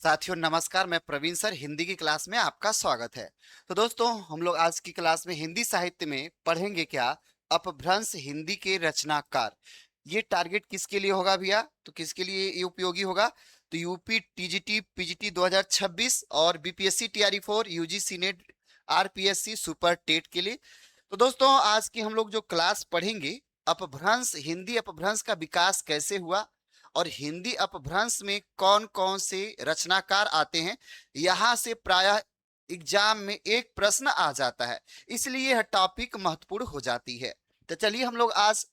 साथियों नमस्कार। मैं प्रवीण सर हिंदी की क्लास में आपका स्वागत है। तो दोस्तों हम लोग आज की क्लास में हिंदी साहित्य में पढ़ेंगे क्या अपभ्रंश हिंदी के रचनाकार। ये टारगेट किसके लिए होगा भैया? तो किसके लिए ये उपयोगी होगा? तो यूपी टीजीटी पीजीटी 2026 और BPSC TRE 4 UGC NET RPSC super TET के लिए। तो दोस्तों आज की हम लोग जो क्लास पढ़ेंगे अपभ्रंश हिंदी अपभ्रंश का विकास कैसे हुआ और हिंदी अपभ्रंश में कौन कौन से रचनाकार आते हैं। यहां से प्रायः एग्जाम में एक प्रश्न आ जाता है, इसलिए यह टॉपिक महत्वपूर्ण हो जाती है। तो चलिए हम लोग आज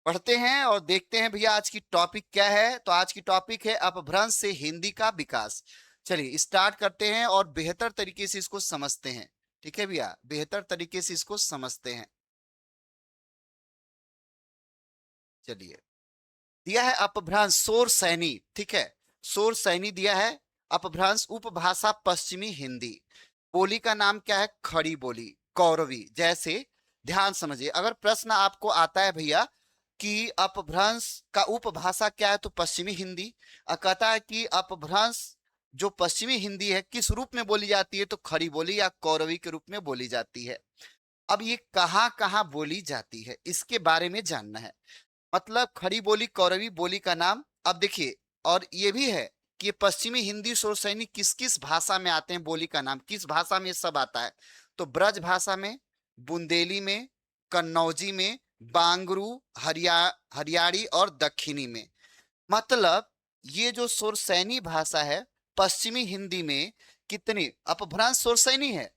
पढ़ते हैं और देखते हैं भैया आज की टॉपिक क्या है। तो आज की टॉपिक है अपभ्रंश से हिंदी का विकास। चलिए स्टार्ट करते हैं और बेहतर तरीके से इसको समझते हैं। ठीक है भैया, बेहतर तरीके से इसको समझते हैं। चलिए, दिया है अपभ्रंश शोर सैनी। ठीक है, शोर सैनी दिया है। अपभ्रंश उपभाषा पश्चिमी हिंदी। बोली का नाम क्या है? खड़ी बोली कौरवी। जैसे ध्यान समझिए, अगर प्रश्न आपको आता है भैया कि अपभ्रंश का उपभाषा क्या है, तो पश्चिमी हिंदी। कहता है कि अपभ्रंश जो पश्चिमी हिंदी है किस रूप में बोली जाती है, तो खड़ी बोली या कौरवी के रूप में बोली जाती है। अब ये कहाँ कहाँ बोली जाती है इसके बारे में जानना है। मतलब खड़ी बोली कौरवी बोली का नाम। अब देखिए, और ये भी है कि ये पश्चिमी हिंदी शोर सैनिक किस किस भाषा में आते हैं, बोली का नाम किस भाषा में सब आता है। तो ब्रज भाषा में, बुंदेली में, कन्नौजी में, बांगरू, हरियाणी और दक्षिणी में। मतलब ये जो सुरसैनी भाषा है पश्चिमी हिंदी में कितनी अपभ्रंश सुरसैनी है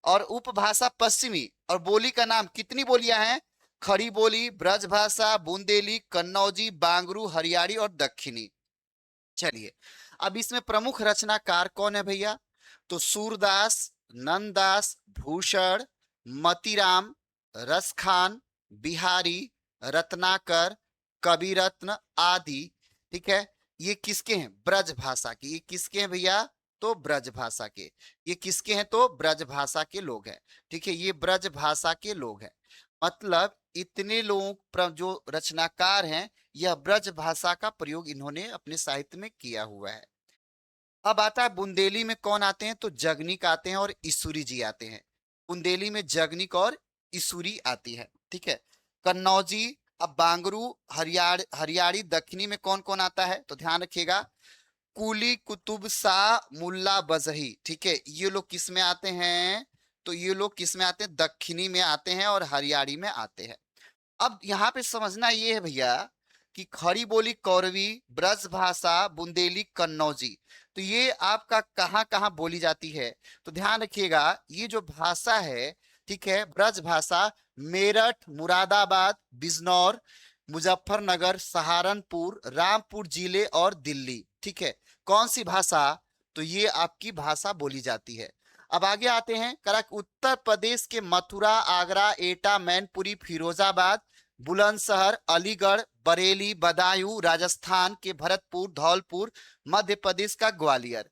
और उपभाषा पश्चिमी, और बोली का नाम कितनी बोलियां हैं? खड़ी बोली, ब्रजभाषा, बुंदेली, कन्नौजी, बांगरू, हरियाणी और दक्षिणी। चलिए, अब इसमें प्रमुख रचनाकार कौन है भैया? तो सूरदास, नंददास, भूषण, मतीराम, रसखान, बिहारी, रत्नाकर, कविरत्न आदि। ठीक है, ये किसके हैं? ब्रज भाषा के। ये किसके हैं भैया? तो ब्रज भाषा के। ये किसके हैं? तो ब्रज भाषा के लोग हैं। ठीक है, ये ब्रज भाषा के लोग हैं। मतलब इतने लोग जो रचनाकार हैं, यह ब्रज भाषा का प्रयोग इन्होंने अपने साहित्य में किया हुआ है। अब आता है बुंदेली में कौन आते हैं? तो जगनिक आते हैं और ईसुरी जी आते हैं। बुंदेली में जगनिक और ईसुरी आती है। ठीक है, कन्नौजी, अब बांगरू, हरियाणी दक्षिणी में कौन कौन आता है? तो ध्यान रखिएगा, कुली कुतुब शाह मुल्ला बजही। ठीक है, ये लोग किस में आते हैं? तो ये लोग किस में आते हैं? दक्षिणी में आते हैं और हरियाणी में आते हैं। अब यहाँ पे समझना ये है भैया कि खड़ी बोली कौरवी, ब्रज भाषा, बुंदेली, कन्नौजी, तो ये आपका कहाँ कहाँ बोली जाती है? तो ध्यान रखिएगा, ये जो भाषा है, ठीक है, ब्रज भाषा मेरठ, मुरादाबाद, बिजनौर, मुजफ्फरनगर, सहारनपुर, रामपुर जिले और दिल्ली। ठीक है, कौन सी भाषा? तो ये आपकी भाषा बोली जाती है। अब आगे आते हैं, करक उत्तर प्रदेश के मथुरा, आगरा, एटा, मैनपुरी, फिरोजाबाद, बुलंदशहर, अलीगढ़, बरेली, बदायूं, राजस्थान के भरतपुर, धौलपुर, मध्य प्रदेश का ग्वालियर।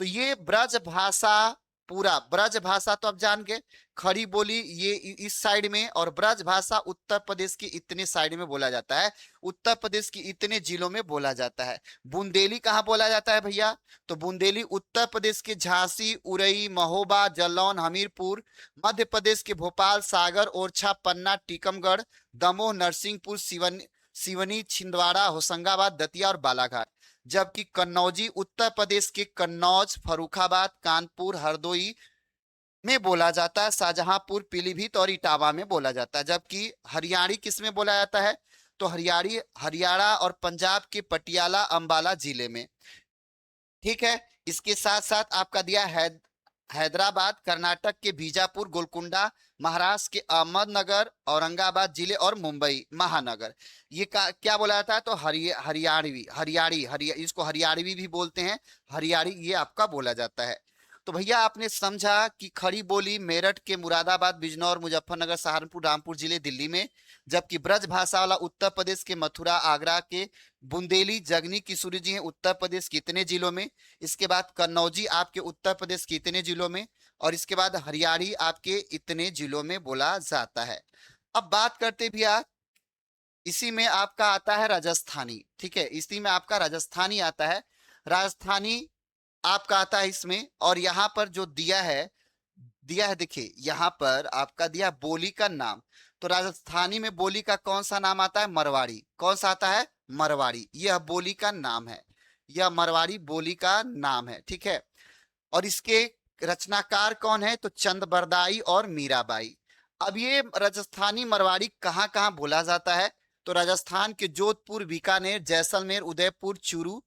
तो ये ब्रज भाषा, पूरा ब्रज भाषा तो आप जान गए, खड़ी बोली ये इस साइड में, और ब्रज भाषा उत्तर प्रदेश के इतने साइड में बोला जाता है, उत्तर प्रदेश के इतने जिलों में बोला जाता है। बुंदेली कहाँ बोला जाता है भैया? तो बुंदेली उत्तर प्रदेश के झांसी, उरई, महोबा, जालौन, हमीरपुर, मध्य प्रदेश के भोपाल, सागर, ओरछा, पन्ना, टीकमगढ़, दमोह, नरसिंहपुर, सिवनी, छिंदवाड़ा, होशंगाबाद, दतिया और बालाघाट। जबकि कन्नौजी उत्तर प्रदेश के कन्नौज, फर्रुखाबाद, कानपुर, हरदोई में बोला जाता है, शाहजहांपुर, पीलीभीत और इटावा में बोला जाता है। जबकि हरियाणी किस में बोला जाता है? तो हरियाणी हरियाणा और पंजाब के पटियाला, अंबाला जिले में। ठीक है, इसके साथ साथ आपका दिया है हैदराबाद, कर्नाटक के बीजापुर, गोलकुंडा, महाराष्ट्र के अहमदनगर, औरंगाबाद जिले और मुंबई महानगर। ये क्या बोला जाता है? तो इसको हरियाणवी भी बोलते हैं, हरियाणी ये आपका बोला जाता है। तो भैया आपने समझा कि खड़ी बोली मेरठ के, मुरादाबाद, बिजनौर, मुजफ्फरनगर, सहारनपुर, रामपुर जिले दिल्ली में। जबकि ब्रज भाषा वाला उत्तर प्रदेश के मथुरा, आगरा के, बुंदेली, जगनी, किशोरी जी हैं उत्तर प्रदेश कितने जिलों में। इसके बाद कन्नौजी आपके उत्तर प्रदेश के इतने जिलों में, और इसके बाद हरियाणी आपके इतने जिलों में बोला जाता है। अब बात करते भैया, इसी में आपका आता है राजस्थानी। ठीक है, इसी में आपका राजस्थानी आता है। राजस्थानी आपका आता है इसमें। और यहाँ पर जो दिया है देखिए, यहाँ पर आपका दिया बोली का नाम। तो राजस्थानी में बोली का कौन सा नाम आता है? मरवाड़ी। कौन सा आता है? मरवाड़ी। यह बोली का नाम है, यह मरवाड़ी बोली का नाम है, ठीक है। और इसके रचनाकार कौन है? तो चंद बरदाई और मीराबाई। अब ये राजस्थानी मरवाड़ी कहाँ कहाँ बोला जाता है? तो राजस्थान के जोधपुर, बीकानेर, जैसलमेर, उदयपुर, चूरू,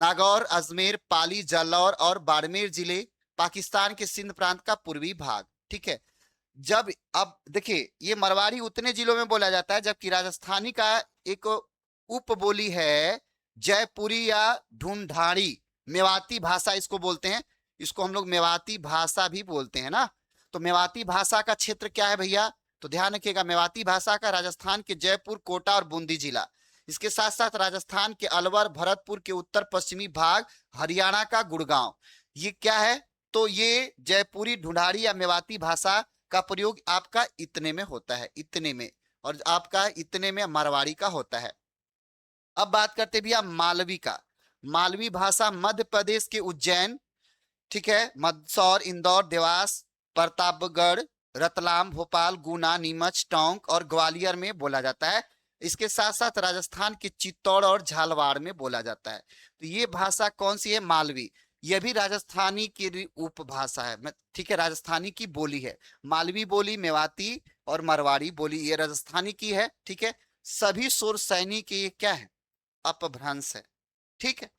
नागौर, अजमेर, पाली, जालौर और बाड़मेर जिले, पाकिस्तान के सिंध प्रांत का पूर्वी भाग, ठीक है। जब अब देखिए, ये मरवाड़ी उतने जिलों में बोला जाता है, जबकि राजस्थानी का एक उपबोली है जयपुरी या ढूंढाड़ी, मेवाती भाषा इसको बोलते हैं। इसको हम लोग मेवाती भाषा भी बोलते हैं ना। तो मेवाती भाषा का क्षेत्र क्या है भैया? तो ध्यान रखिएगा, मेवाती भाषा का राजस्थान के जयपुर, कोटा और बूंदी जिला, इसके साथ साथ राजस्थान के अलवर, भरतपुर के उत्तर पश्चिमी भाग, हरियाणा का गुड़गांव, ये क्या है? तो ये जयपुरी, ढूंढाड़ी या मेवाती भाषा का प्रयोग आपका इतने में होता है, इतने में। और आपका इतने में मारवाड़ी का होता है। अब बात करते भैया मालवी का। मालवी भाषा मध्य प्रदेश के उज्जैन, ठीक है, मंदसौर, इंदौर, देवास, प्रतापगढ़, रतलाम, भोपाल, गुना, नीमच, टोंक और ग्वालियर में बोला जाता है। इसके साथ साथ राजस्थान के चित्तौड़ और झालवाड़ में बोला जाता है। तो ये भाषा कौन सी है? मालवी। यह भी राजस्थानी की उपभाषा है, ठीक है, राजस्थानी की बोली है। मालवी बोली, मेवाती और मरवाड़ी बोली ये राजस्थानी की है, ठीक है। सभी सुर सैनी के ये क्या है? अपभ्रंश है, ठीक है।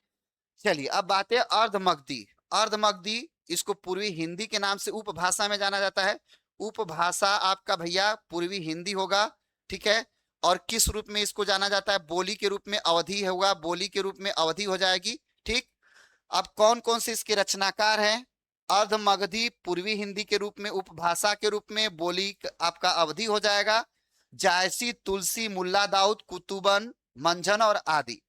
चलिए अब बात है अर्धमगधी। अर्धमगधी, इसको पूर्वी हिंदी के नाम से उपभाषा में जाना जाता है। उपभाषा आपका भैया पूर्वी हिंदी होगा, ठीक है। और किस रूप में इसको जाना जाता है? बोली के रूप में अवधि होगा, बोली के रूप में अवधि हो जाएगी, ठीक। अब कौन कौन से इसके रचनाकार हैं? अर्धमगधी पूर्वी हिंदी के रूप में, उपभाषा के रूप में, बोली आपका अवधि हो जाएगा। जायसी, तुलसी, मुल्ला दाऊद, कुतुबन, मंझन और आदि।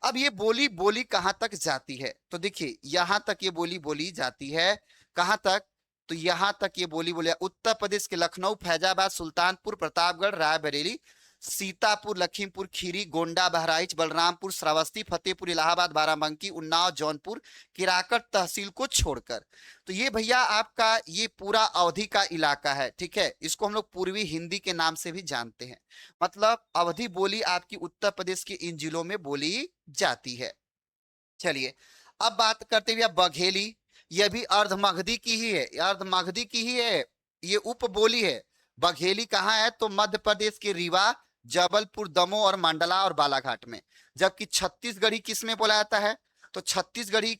अब ये बोली बोली कहां तक जाती है? तो देखिए, यहां तक ये बोली बोली जाती है। कहां तक? तो यहां तक ये बोली बोली उत्तर प्रदेश के लखनऊ, फैजाबाद, सुल्तानपुर, प्रतापगढ़, रायबरेली, सीतापुर, लखीमपुर खीरी, गोंडा, बहराइच, बलरामपुर, श्रावस्ती, फतेहपुर, इलाहाबाद, बाराबंकी, उन्नाव, जौनपुर, किराकट तहसील को छोड़कर। तो ये भैया आपका ये पूरा अवधि का इलाका है, ठीक है। इसको हम लोग पूर्वी हिंदी के नाम से भी जानते हैं। मतलब अवधि बोली आपकी उत्तर प्रदेश के इन जिलों में बोली जाती है। चलिए अब बात करते हुए बघेली। यह भी अर्धमगधी की ही है, अर्धमगधी की ही है, ये उपबोली है। बघेली कहाँ है? तो मध्य प्रदेश के रीवा, जबलपुर, दमोह और मंडला और बालाघाट में। जबकि छत्तीसगढ़ी किस में बोला जाता है? तो छत्तीसगढ़ी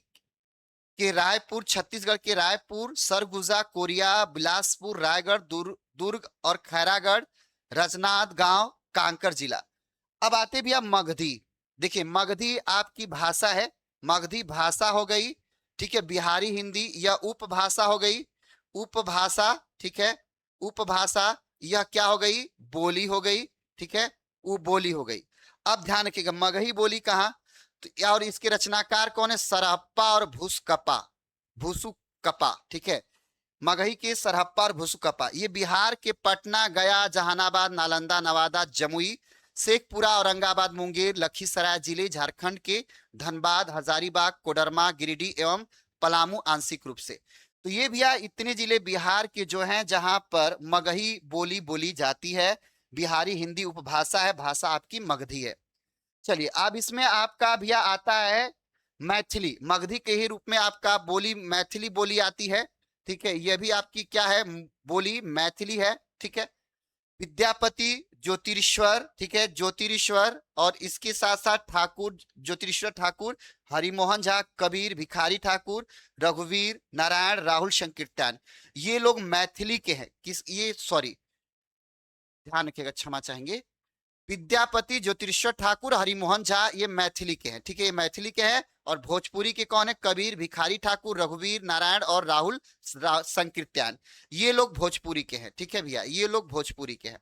के रायपुर, छत्तीसगढ़ के रायपुर, सरगुजा, कोरिया, बिलासपुर, रायगढ़, दुर्ग और खैरागढ़, रजनाद गांव, कांकर जिला। अब आते भी आप मगधी। देखिए मगधी आपकी भाषा है, मगधी भाषा हो गई, ठीक है, बिहारी हिंदी या उपभाषा हो गई, उपभाषा, ठीक है, उपभाषा। यह क्या हो गई? बोली हो गई, ठीक है, बोली हो गई। अब ध्यान रखिएगा मगही बोली कहाँ? तो और इसके रचनाकार कौन है? सरहप्पा और भूसकपा, भूसुकपा, ठीक है। मगही के सरहप्पा और भूसुकपा ये बिहार के पटना, गया, जहानाबाद, नालंदा, नवादा, जमुई, शेखपुरा, औरंगाबाद, मुंगेर, लखीसराय जिले झारखंड के धनबाद, हजारीबाग, कोडरमा, गिरिडीह एवं पलामू आंशिक रूप से। तो ये भैया इतने जिले बिहार के जो हैं जहां पर मगही बोली बोली जाती है। बिहारी हिंदी उपभाषा है, भाषा आपकी मगधी है। चलिए अब इसमें आपका भैया आता है मैथिली। मगधी के ही रूप में आपका बोली मैथिली बोली आती है, ठीक है। यह भी आपकी क्या है? बोली मैथिली है, ठीक है। विद्यापति, ज्योतिरीश्वर, ठीक है, ज्योतिरीश्वर और इसके साथ साथ ठाकुर, ज्योतिरीश्वर ठाकुर, हरिमोहन झा, कबीर, भिखारी ठाकुर, रघुवीर, नारायण, राहुल संकीर्तन, ये लोग मैथिली के हैं। किस ये सॉरी ध्यान रखिएगा, क्षमा चाहेंगे। विद्यापति, ज्योतिरीश्वर ठाकुर, हरिमोहन झा ये मैथिली के हैं, ठीक है, ये मैथिली के हैं। और भोजपुरी के कौन है? कबीर, भिखारी ठाकुर, रघुवीर, नारायण और राहुल संकीर्तन, ये लोग भोजपुरी के हैं, ठीक है भैया, ये लोग भोजपुरी के हैं।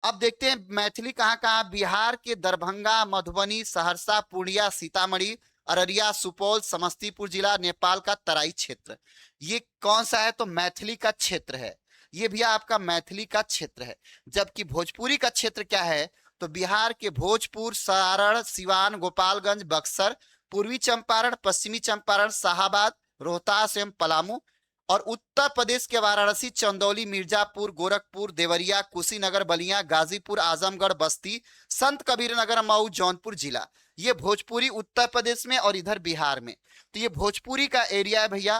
अब देखते हैं मैथिली कहाँ कहाँ? बिहार के दरभंगा, मधुबनी, सहरसा, पूर्णिया, सीतामढ़ी, अररिया, सुपौल, समस्तीपुर जिला, नेपाल का तराई क्षेत्र, ये कौन सा है? तो मैथिली का क्षेत्र है। ये भैया आपका मैथिली का क्षेत्र है। जबकि भोजपुरी का क्षेत्र क्या है? तो बिहार के भोजपुर, सारण, सिवान, गोपालगंज, बक्सर, पूर्वी चंपारण, पश्चिमी चंपारण, शाहाबाद, रोहतास एवं पलामू। और उत्तर प्रदेश के वाराणसी, चंदौली, मिर्जापुर, गोरखपुर, देवरिया, कुशीनगर, बलिया, गाजीपुर, आजमगढ़, बस्ती, संत कबीर नगर, मऊ, जौनपुर जिला। ये भोजपुरी उत्तर प्रदेश में और इधर बिहार में। तो ये भोजपुरी का एरिया है भैया।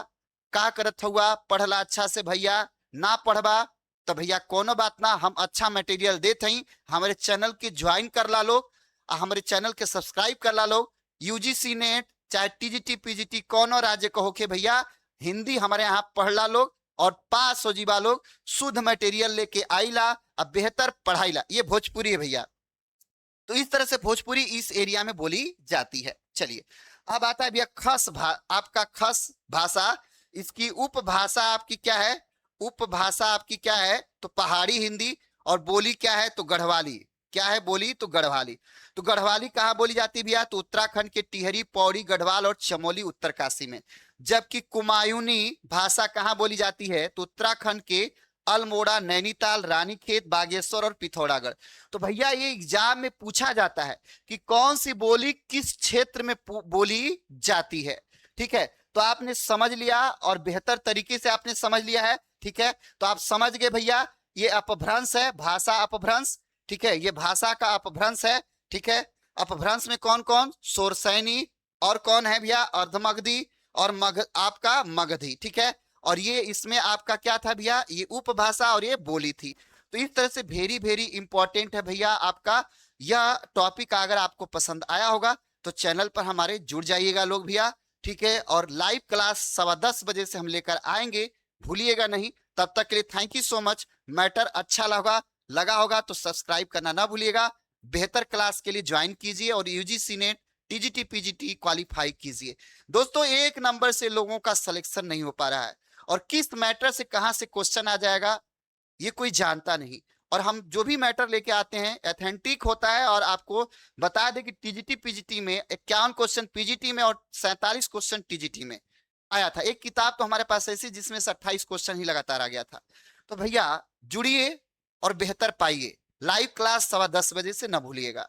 का करत हुआ, पढ़ला अच्छा से भैया, ना पढ़बा तो भैया कोनो बात ना, हम अच्छा मटेरियल देते ही। हमारे चैनल के ज्वाइन कर ला लोग, हमारे चैनल के सब्सक्राइब कर ला लोग। यूजीसी नेट चाहे टीजीटी पीजीटी कोनो राज्य कहो के भैया, हिंदी हमारे यहाँ पढ़ ला लोग और पास हो जीवा लोग। शुद्ध मटेरियल लेके आई ला, अब बेहतर पढ़ाई ला। ये भोजपुरी है भैया। तो इस तरह से भोजपुरी इस एरिया में बोली जाती है। चलिए अब आता है भैया आपका खस भाषा। इसकी उपभाषा आपकी क्या है? उपभाषा आपकी क्या है? तो पहाड़ी हिंदी। और बोली क्या है? तो गढ़वाली। क्या है बोली? तो गढ़वाली। तो गढ़वाली कहाँ बोली जाती है भैया? तो उत्तराखंड के टिहरी, पौड़ी, गढ़वाल और चमोली, उत्तरकाशी में। जबकि कुमायूनी भाषा कहाँ बोली जाती है? तो उत्तराखंड के अल्मोड़ा, नैनीताल, रानीखेत, बागेश्वर और पिथौरागढ़। तो भैया ये एग्जाम में पूछा जाता है कि कौन सी बोली किस क्षेत्र में बोली जाती है। ठीक है, तो आपने समझ लिया और बेहतर तरीके से आपने समझ लिया है। ठीक है, तो आप समझ गए भैया, ये अपभ्रंश है, भाषा अपभ्रंश। ठीक है, ये भाषा का अपभ्रंश है। ठीक है, अपभ्रंश में कौन कौन? सोरसैनी, और कौन है भैया? अर्धमगधी और आपका मगधी। ठीक है, और ये इसमें आपका क्या था भैया? ये उपभाषा और ये बोली थी। तो इस तरह से वेरी वेरी इंपॉर्टेंट है भैया आपका यह टॉपिक। अगर आपको पसंद आया होगा तो चैनल पर हमारे जुड़ जाइएगा लोग भैया। ठीक है, और लाइव क्लास 10:15 बजे से हम लेकर आएंगे, भूलिएगा नहीं। तब तक के लिए thank you so much. Matter अच्छा लगा होगा तो सब्सक्राइब करना ना भूलिएगा। बेहतर क्लास के लिए ज्वाइन कीजिए और UGC net, TGT PGT qualify कीजिए। दोस्तों एक नंबर से लोगों का सिलेक्शन नहीं हो पा रहा है, और किस मैटर से कहां से क्वेश्चन आ जाएगा ये कोई जानता नहीं। और हम जो भी मैटर लेके आते हैं ऑथेंटिक होता है। और आपको बता दें कि टीजीटी पीजीटी में 51 क्वेश्चन पीजीटी में और 47 क्वेश्चन टीजीटी में आया था। एक किताब तो हमारे पास ऐसी जिसमें से 28 क्वेश्चन ही लगातार आ गया था। तो भैया जुड़िए और बेहतर पाइए। लाइव क्लास 10:15 बजे से न भूलिएगा।